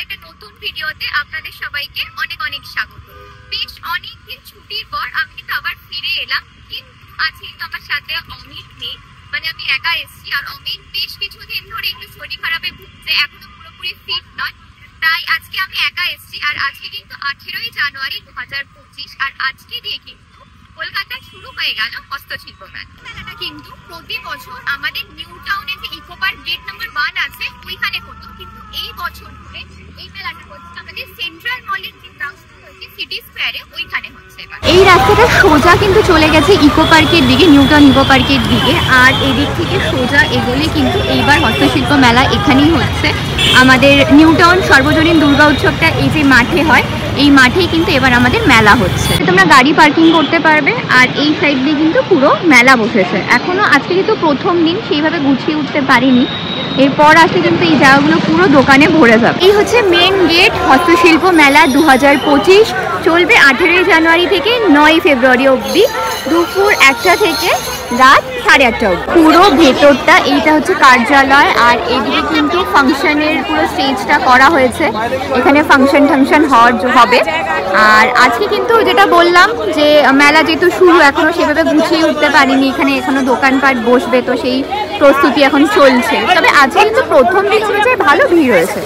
একটা নতুন ভিডিওতে আপনাদের সবাইকে অনেক অনেক স্বাগত। বেশ অনেকদিন ছুটির পর আমি কিন্তু আবার ফিরে এলাম, কিন্তু আজকে কিন্তু আমার সাথে অমিত নেই, মানে আমি একা এসেছি। আর অমিত বেশ কিছুদিন ধরে একটু শরীর খারাপে ভুগছে, এখনো পুরোপুরি ফিট নয়, তাই আজকে আমি একা এসেছি। আর আজকে কিন্তু 18ই জানুয়ারি 2025, আর আজকে দিয়ে কিন্তু কলকাতায় শুরু হয়ে গেল হস্তশিল্প মেলাটা। কিন্তু প্রতি বছর আমাদের নিউ টাউনে যে ইকো পার্ক গেট নাম্বার 1 আছে ওইখানে হতো, কিন্তু এই বছর ধরে এই মেলাটা হচ্ছে আমাদের সেন্ট্রাল মলের যে গ্রাউন্ড হচ্ছে সিটি স্কয়ারে ওইখানে হচ্ছে। এই রাস্তাটা সোজা কিন্তু চলে গেছে ইকো পার্কের দিকে, নিউ টাউন ইকো পার্কের দিকে। আর এদিক থেকে সোজা এগোলে কিন্তু এইবার হস্তশিল্প মেলা এখানেই হচ্ছে। আমাদের নিউ টাউন সর্বজনীন দুর্গা উৎসবটা এই যে মাঠে হয়, এই মাঠেই কিন্তু এবার আমাদের মেলা হচ্ছে। তোমরা গাড়ি পার্কিং করতে পারবে। আর এই সাইড দিয়ে কিন্তু পুরো মেলা বসেছে। এখনো আজকে কিন্তু প্রথম দিন, সেইভাবে গুছিয়ে উঠতে পারিনি। এরপর আসলে কিন্তু এই জায়গাগুলো পুরো দোকানে ভরে যাবে। এই হচ্ছে মেন গেট, হস্তশিল্প মেলা 2025 চলবে 18ই জানুয়ারি থেকে 9ই ফেব্রুয়ারি অবধি, দুপুর 1টা থেকে রাত 8:30 অবধি। পুরো ভেতরটা এইটা হচ্ছে কার্যালয়, আর এদিকে কিন্তু ফাংশনের পুরো স্টেজটা করা হয়েছে। এখানে ফাংশন হবে। আর আজকে কিন্তু যেটা বললাম যে মেলা যেহেতু শুরু, এখনো সেভাবে গুছিয়ে উঠতে পারিনি। এখানে এখনো দোকানপাট বসবে, তো সেই প্রস্তুতি এখন চলছে। তবে আজকে কিন্তু প্রথম দিন অনুযায়ী ভালো ভিড় হয়েছে।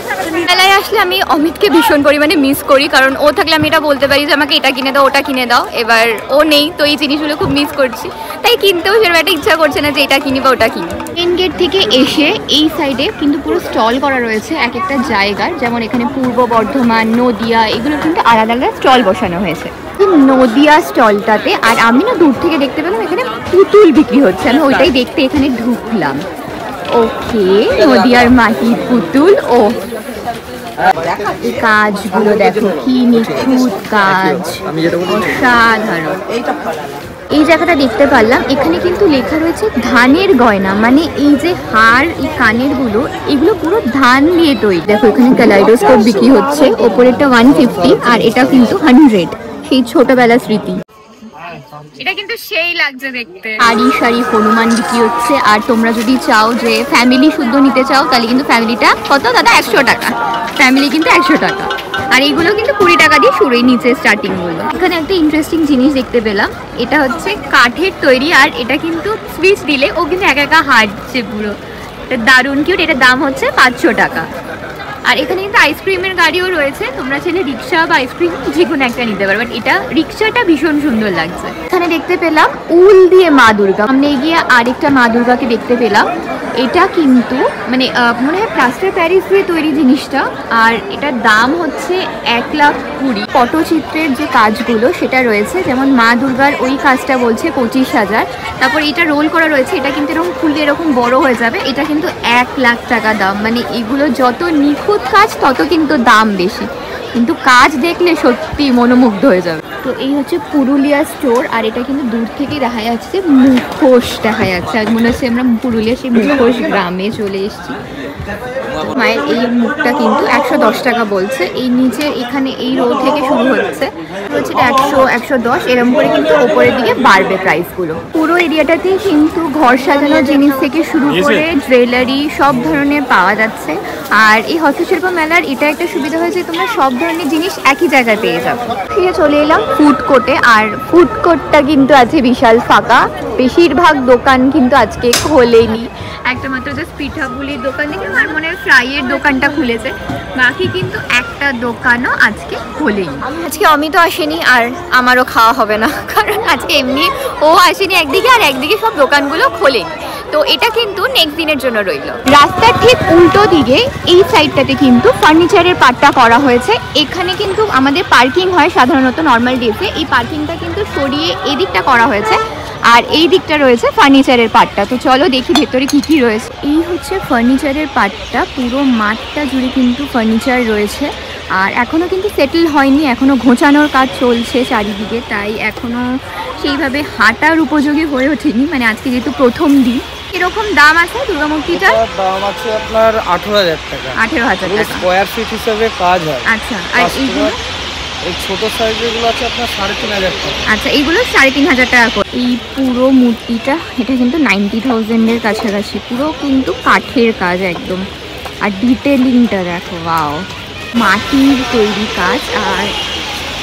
মেলায় আসলে আমি অমিতকে ভীষণ পরিমাণে মিস করি, কারণ ও থাকলে আমি এটা বলতে পারি যে আমাকে এটা কিনে দাও, ওটা কিনে দাও। এবার ও নেই, তো এই জিনিসগুলো খুব মিস করছি, তাই কিনতেও সেরকম একটা ইচ্ছা করছে না যে এটা কিনি বা ওটা কিনি। মেন গেট থেকে এসে এই সাইডে কিন্তু পুরো স্টল করা রয়েছে এক একটা জায়গার, যেমন এখানে পূর্ব বর্ধমান, নদিয়া, এগুলো কিন্তু আলাদা আলাদা স্টল বসানো হয়েছে। নদিয়া স্টলটাতে, আর আমি না দূর থেকে দেখতে পেলাম এখানে পুতুল বিক্রি হচ্ছে। আমি ওইটাই দেখতে এখানে ঢুকলাম। ওকে, নদিয়ার মাটির পুতুল। ও এই কাজগুলো দেখো, কি নিখুঁত কাজ, অসাধারণ। এই জায়গাটা দেখতে পারলাম, এখানে কিন্তু লেখা রয়েছে ধানের গয়না, মানে এই যে হার, এই কানের গুলো, এগুলো পুরো ধান দিয়ে তৈরি। দেখো এখানে ক্যালাইডোস্কোপ বিক্রি হচ্ছে, ওপরেরটা 150 আর এটা কিন্তু 100, সেই ছোটবেলার স্মৃতি। এটা কিন্তু সেই লাগছে দেখতে। সারি সারি হনুমান বিক্রি হচ্ছে। আর তোমরা যদি চাও যে ফ্যামিলি শুদ্ধ নিতে চাও, তাহলে কিন্তু ফ্যামিলিটা কত দাদা? 100 টাকা। ফ্যামিলি কিন্তু 100 টাকা। আর এইগুলো কিন্তু 20 টাকা দিয়ে শুরুই, নিচে স্টার্টিং গুলো। এখানে একটা ইন্টারেস্টিং জিনিস দেখতে পেলাম, এটা হচ্ছে কাঠের তৈরি, আর এটা কিন্তু সুইচ দিলে ও কিন্তু একা একা হাঁটছে পুরো। এটা দারুণ কিউট। এটার দাম হচ্ছে 500 টাকা। আর এখানে কিন্তু আইসক্রিমের গাড়িও রয়েছে, তোমরা চাইলে রিক্সা বা আইসক্রিম যে কোনো একটা নিতে পারো। বাট এটা রিক্সাটা ভীষণ সুন্দর লাগছে। এখানে দেখতে পেলাম উল দিয়ে মা দুর্গা। সামনে গিয়ে আরেকটা মা দুর্গাকে দেখতে পেলাম। এটা কিন্তু মানে মনে হয় প্লাস্টার প্যারিস দিয়ে তৈরি জিনিসটা, আর এটার দাম হচ্ছে 1,20,000। পটচিত্রের যে কাজগুলো সেটা রয়েছে, যেমন মা দুর্গার ওই কাজটা বলছে 25,000। তারপর এটা রোল করা রয়েছে, এটা কিন্তু এরকম খুললে এরকম বড় হয়ে যাবে, এটা কিন্তু 1,00,000 টাকা দাম। মানে এগুলো যত নিখুঁত কাজ তত কিন্তু দাম বেশি, কিন্তু কাজ দেখলে সত্যি মনোমুগ্ধ হয়ে যাবে। তো এই হচ্ছে পুরুলিয়া স্টোর, আর এটা কিন্তু দূর থেকে দেখা যাচ্ছে মুখোশ দেখা যাচ্ছে, আর মনে হচ্ছে আমরা পুরুলিয়া সেই মুখোশ গ্রামে চলে এসেছি। মায়ের এই মুখটা কিন্তু 110 টাকা বলছে। এই নিচে এখানে এই রো থেকে শুরু হচ্ছে 100, 110 এরকম করে কিন্তু ওপরের দিকে বাড়বে প্রাইসগুলো। পুরো এরিয়াটাতেই কিন্তু ঘর সাজানোর জিনিস থেকে শুরু করে জুয়েলারি সব ধরনের পাওয়া যাচ্ছে। আর এই হস্তশিল্প মেলার এটা একটা সুবিধা হয়েছে, তোমরা সব ধরনের জিনিস একই জায়গায় পেয়ে যাবে। ফিরে চলে এলাম ফুড কোর্টে, আর ফুড কোর্টটা কিন্তু আছে বিশাল ফাঁকা। বেশিরভাগ দোকান কিন্তু আজকে খোলেনি, একটা মাত্র জাস্ট পিঠাপুলির দোকান দেখে আর মনে হয় ফ্রাইয়ের দোকানটা খুলেছে, বাকি কিন্তু একটা দোকানও আজকে খোলেনি। আজকে অমিত আসেনি, আর আমারও খাওয়া হবে না, কারণ আজকে এমনি ও আসেনি একদিকে, আর একদিকে সব দোকানগুলো খোলেনি। তো এটা কিন্তু নেক্সট দিনের জন্য রইল। রাস্তার ঠিক উল্টো দিকে এই সাইডটাতে কিন্তু ফার্নিচারের পার্টটা করা হয়েছে। এখানে কিন্তু আমাদের পার্কিং হয় সাধারণত নর্মাল ডেজে, এই পার্কিংটা কিন্তু সরিয়ে এদিকটা করা হয়েছে, আর এই দিকটা রয়েছে ফার্নিচারের পার্টটা। তো চলো দেখি ভেতরে কি কি রয়েছে। এই হচ্ছে ফার্নিচারের পার্টটা, পুরো মাঠটা জুড়ে কিন্তু ফার্নিচার রয়েছে। আর এখনও কিন্তু সেটেল হয়নি, এখনও ঘোচানোর কাজ চলছে চারিদিকে, তাই এখনও সেইভাবে হাঁটার উপযোগী হয়ে ওঠেনি। মানে আজকে যেহেতু প্রথম দিন। এরকম দাম আছে দুর্গা মূর্তিটার? দাম আছে আপনার 18,000 টাকা। 18,000 টাকা স্কোয়ার ফিট হিসেবে কাজ হয়। আচ্ছা, আর এইগুলো? এই ছোট সাইজের গুলো আছে আপনার 3,500 টাকা। আচ্ছা, এইগুলো 3,500 টাকা করে। এই পুরো মূর্তিটা এটা কিন্তু 90,000 এর কাছাকাছি। পুরো কিন্তু কাঠের কাজ একদম, আর ডিটেলিংটা দেখো, ওয়াও। মাটির তৈরি কাজ আর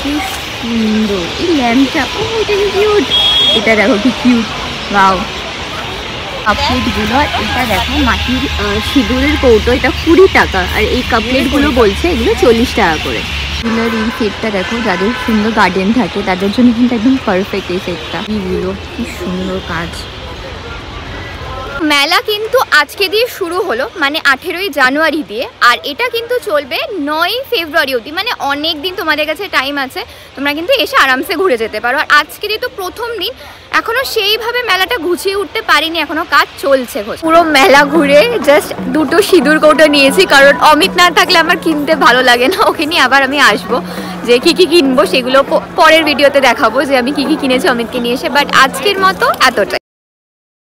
কি সুন্দর এই ল্যাম্পটা। ও এটা কি কিউট, এটা দেখো কি কিউট, ওয়াও। কাপপ্লেটগুলো, আর এটা দেখো মাটির সিঁদুরের কৌটো, এটা 20 টাকা। আর এই কাপপ্লেটগুলো বলছে এগুলো 40 টাকা করে। এগুলোর এই সেটটা দেখো, যাদের সুন্দর গার্ডেন থাকে তাদের জন্য কিন্তু একদম পারফেক্ট এই সেটটা। এইগুলো কি সুন্দর কাজ। মেলা কিন্তু আজকে দিয়ে শুরু হলো, মানে 18ই জানুয়ারি দিয়ে, আর এটা কিন্তু চলবে 9ই ফেব্রুয়ারি অবধি, মানে অনেক দিন তোমাদের কাছে টাইম আছে, তোমরা কিন্তু এসে আরামসে ঘুরে যেতে পারো। আর আজকে যেহেতু প্রথম দিন, এখনো সেইভাবে মেলাটা গুছিয়ে উঠতে পারিনি, এখনো কাজ চলছে। পুরো মেলা ঘুরে জাস্ট 2টো সিঁদুর কৌটো নিয়েছি, কারণ অমিত না থাকলে আমার কিনতে ভালো লাগে না। ওকে নিয়ে আবার আমি আসবো, যে কী কী কিনবো সেগুলো পরের ভিডিওতে দেখাবো, যে আমি কী কী কিনেছি অমিতকে নিয়ে এসে। বাট আজকের মতো এতটাই।